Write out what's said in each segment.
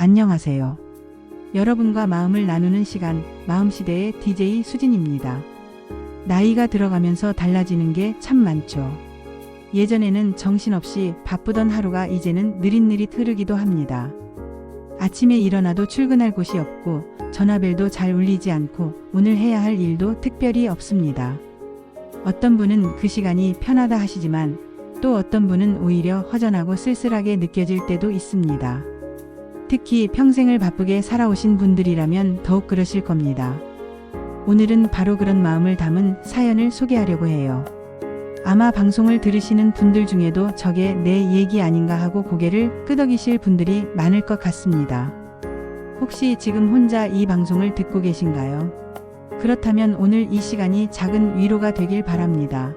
안녕하세요. 여러분과 마음을 나누는 시간, 마음시대의 DJ 수진입니다. 나이가 들어가면서 달라지는 게 참 많죠. 예전에는 정신없이 바쁘던 하루가 이제는 느릿느릿 흐르기도 합니다. 아침에 일어나도 출근할 곳이 없고 전화벨도 잘 울리지 않고 오늘 해야 할 일도 특별히 없습니다. 어떤 분은 그 시간이 편하다 하시지만 또 어떤 분은 오히려 허전하고 쓸쓸하게 느껴질 때도 있습니다. 특히 평생을 바쁘게 살아오신 분들이라면 더욱 그러실 겁니다. 오늘은 바로 그런 마음을 담은 사연을 소개하려고 해요. 아마 방송을 들으시는 분들 중에도 저게 내 얘기 아닌가 하고 고개를 끄덕이실 분들이 많을 것 같습니다. 혹시 지금 혼자 이 방송을 듣고 계신가요? 그렇다면 오늘 이 시간이 작은 위로가 되길 바랍니다.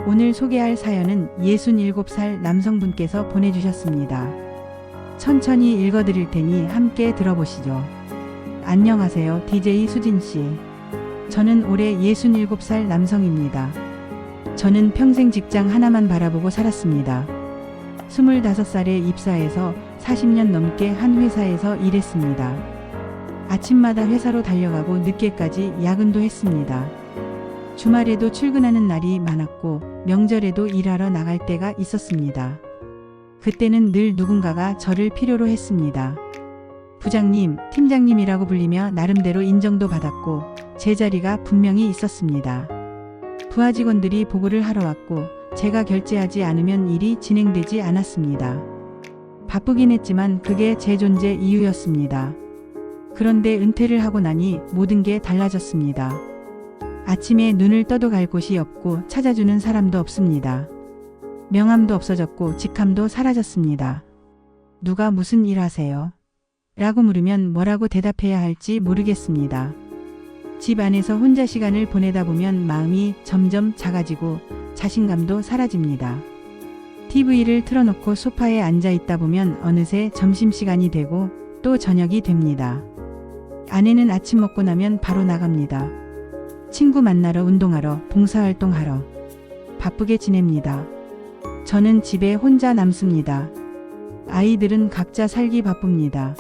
오늘 소개할 사연은 67살 남성분께서 보내주셨습니다. 천천히 읽어드릴 테니 함께 들어보시죠. 안녕하세요, DJ 수진씨. 저는 올해 67살 남성입니다. 저는 평생 직장 하나만 바라보고 살았습니다. 25살에 입사해서 40년 넘게 한 회사에서 일했습니다. 아침마다 회사로 달려가고 늦게까지 야근도 했습니다. 주말에도 출근하는 날이 많았고 명절에도 일하러 나갈 때가 있었습니다. 그때는 늘 누군가가 저를 필요로 했습니다. 부장님, 팀장님이라고 불리며 나름대로 인정도 받았고 제 자리가 분명히 있었습니다. 부하 직원들이 보고를 하러 왔고 제가 결제하지 않으면 일이 진행되지 않았습니다. 바쁘긴 했지만 그게 제 존재 이유였습니다. 그런데 은퇴를 하고 나니 모든 게 달라졌습니다. 아침에 눈을 떠도 갈 곳이 없고 찾아주는 사람도 없습니다. 명함도 없어졌고 직함도 사라졌습니다. 누가 무슨 일 하세요? 라고 물으면 뭐라고 대답해야 할지 모르겠습니다. 집 안에서 혼자 시간을 보내다 보면 마음이 점점 작아지고 자신감도 사라집니다. TV를 틀어놓고 소파에 앉아 있다 보면 어느새 점심시간이 되고 또 저녁이 됩니다. 아내는 아침 먹고 나면 바로 나갑니다. 친구 만나러 운동하러 봉사활동하러 바쁘게 지냅니다. 저는 집에 혼자 남습니다. 아이들은 각자 살기 바쁩니다.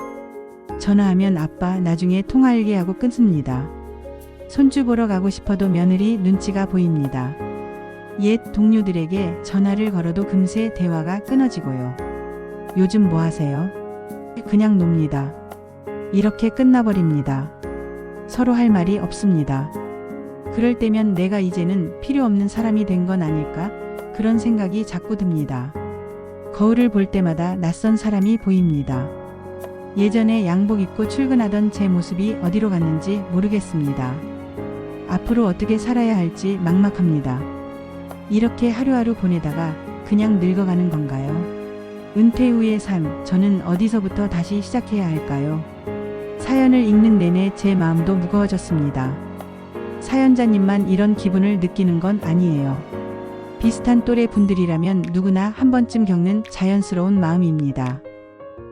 전화하면 아빠 나중에 통화할게 하고 끊습니다. 손주 보러 가고 싶어도 며느리 눈치가 보입니다. 옛 동료들에게 전화를 걸어도 금세 대화가 끊어지고요. 요즘 뭐 하세요? 그냥 놉니다. 이렇게 끝나버립니다. 서로 할 말이 없습니다. 그럴 때면 내가 이제는 필요 없는 사람이 된 건 아닐까? 그런 생각이 자꾸 듭니다. 거울을 볼 때마다 낯선 사람이 보입니다. 예전에 양복 입고 출근하던 제 모습이 어디로 갔는지 모르겠습니다. 앞으로 어떻게 살아야 할지 막막합니다. 이렇게 하루하루 보내다가 그냥 늙어가는 건가요? 은퇴 후의 삶, 저는 어디서부터 다시 시작해야 할까요? 사연을 읽는 내내 제 마음도 무거워졌습니다. 사연자님만 이런 기분을 느끼는 건 아니에요. 비슷한 또래 분들이라면 누구나 한 번쯤 겪는 자연스러운 마음입니다.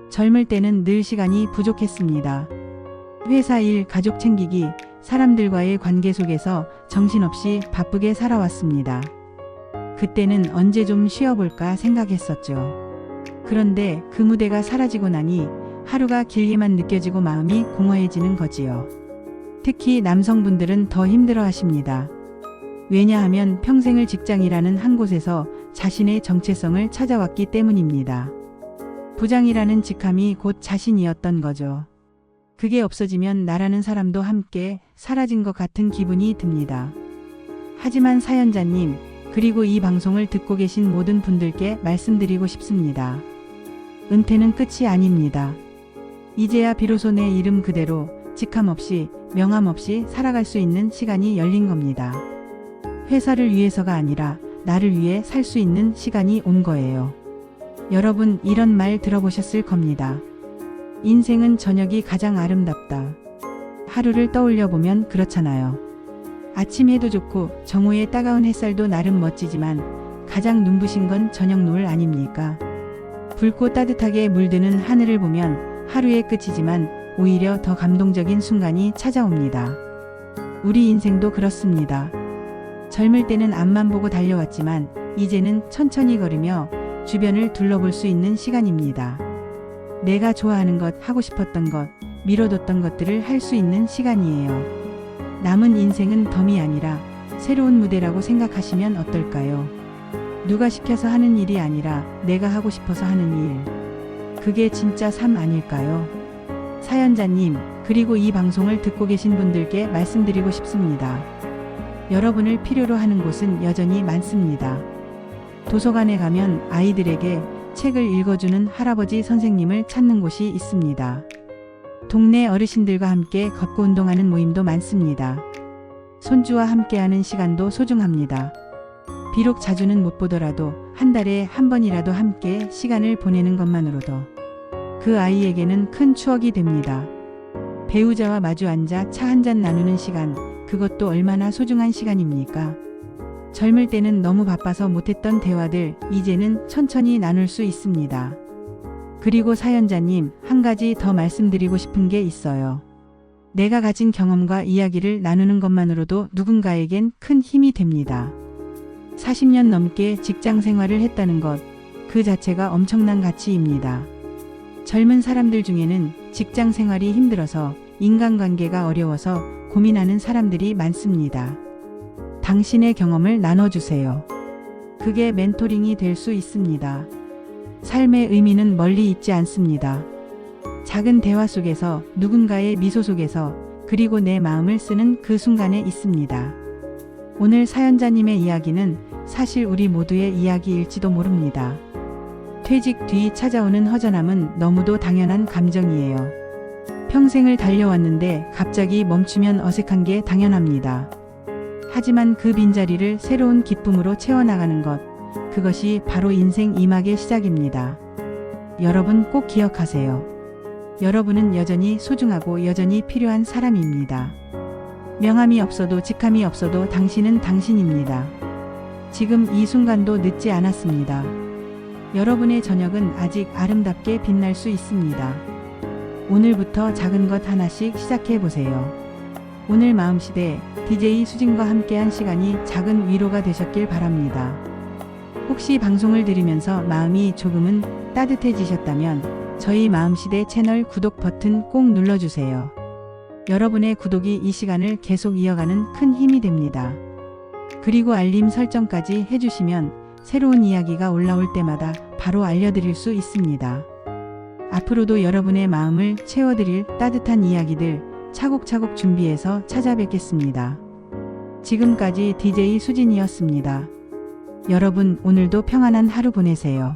젊을 때는 늘 시간이 부족했습니다. 회사 일, 가족 챙기기, 사람들과의 관계 속에서 정신없이 바쁘게 살아왔습니다. 그때는 언제 좀 쉬어볼까 생각했었죠. 그런데 그 무대가 사라지고 나니 하루가 길게만 느껴지고 마음이 공허해지는 거지요. 특히 남성분들은 더 힘들어 하십니다. 왜냐하면 평생을 직장이라는 한 곳에서 자신의 정체성을 찾아왔기 때문입니다. 부장이라는 직함이 곧 자신이었던 거죠. 그게 없어지면 나라는 사람도 함께 사라진 것 같은 기분이 듭니다. 하지만 사연자님, 그리고 이 방송을 듣고 계신 모든 분들께 말씀드리고 싶습니다. 은퇴는 끝이 아닙니다. 이제야 비로소 내 이름 그대로 직함 없이 명함 없이 살아갈 수 있는 시간이 열린 겁니다. 회사를 위해서가 아니라 나를 위해 살 수 있는 시간이 온 거예요. 여러분 이런 말 들어보셨을 겁니다. 인생은 저녁이 가장 아름답다. 하루를 떠올려 보면 그렇잖아요. 아침 해도 좋고 정오의 따가운 햇살도 나름 멋지지만 가장 눈부신 건 저녁 노을 아닙니까? 붉고 따뜻하게 물드는 하늘을 보면 하루의 끝이지만 오히려 더 감동적인 순간이 찾아옵니다. 우리 인생도 그렇습니다. 젊을 때는 앞만 보고 달려왔지만 이제는 천천히 걸으며 주변을 둘러볼 수 있는 시간입니다. 내가 좋아하는 것, 하고 싶었던 것, 미뤄뒀던 것들을 할 수 있는 시간이에요. 남은 인생은 덤이 아니라 새로운 무대라고 생각하시면 어떨까요? 누가 시켜서 하는 일이 아니라 내가 하고 싶어서 하는 일. 그게 진짜 삶 아닐까요? 사연자님, 그리고 이 방송을 듣고 계신 분들께 말씀드리고 싶습니다. 여러분을 필요로 하는 곳은 여전히 많습니다. 도서관에 가면 아이들에게 책을 읽어주는 할아버지 선생님을 찾는 곳이 있습니다. 동네 어르신들과 함께 걷고 운동하는 모임도 많습니다. 손주와 함께하는 시간도 소중합니다. 비록 자주는 못 보더라도 한 달에 한 번이라도 함께 시간을 보내는 것만으로도 그 아이에게는 큰 추억이 됩니다. 배우자와 마주 앉아 차 한 잔 나누는 시간, 그것도 얼마나 소중한 시간입니까? 젊을 때는 너무 바빠서 못했던 대화들, 이제는 천천히 나눌 수 있습니다. 그리고 사연자님, 한 가지 더 말씀드리고 싶은 게 있어요. 내가 가진 경험과 이야기를 나누는 것만으로도 누군가에겐 큰 힘이 됩니다. 40년 넘게 직장 생활을 했다는 것, 그 자체가 엄청난 가치입니다. 젊은 사람들 중에는 직장 생활이 힘들어서 인간관계가 어려워서 고민하는 사람들이 많습니다. 당신의 경험을 나눠주세요. 그게 멘토링이 될 수 있습니다. 삶의 의미는 멀리 있지 않습니다. 작은 대화 속에서, 누군가의 미소 속에서, 그리고 내 마음을 쓰는 그 순간에 있습니다. 오늘 사연자님의 이야기는 사실 우리 모두의 이야기일지도 모릅니다. 퇴직 뒤 찾아오는 허전함은 너무도 당연한 감정이에요. 평생을 달려왔는데 갑자기 멈추면 어색한 게 당연합니다. 하지만 그 빈자리를 새로운 기쁨으로 채워나가는 것, 그것이 바로 인생 2막의 시작입니다. 여러분 꼭 기억하세요. 여러분은 여전히 소중하고 여전히 필요한 사람입니다. 명함이 없어도 직함이 없어도 당신은 당신입니다. 지금 이 순간도 늦지 않았습니다. 여러분의 저녁은 아직 아름답게 빛날 수 있습니다. 오늘부터 작은 것 하나씩 시작해 보세요. 오늘 마음시대 DJ 수진과 함께한 시간이 작은 위로가 되셨길 바랍니다. 혹시 방송을 들으면서 마음이 조금은 따뜻해지셨다면 저희 마음시대 채널 구독 버튼 꼭 눌러주세요. 여러분의 구독이 이 시간을 계속 이어가는 큰 힘이 됩니다. 그리고 알림 설정까지 해주시면 새로운 이야기가 올라올 때마다 바로 알려드릴 수 있습니다. 앞으로도 여러분의 마음을 채워드릴 따뜻한 이야기들 차곡차곡 준비해서 찾아뵙겠습니다. 지금까지 DJ 수진이었습니다. 여러분 오늘도 평안한 하루 보내세요.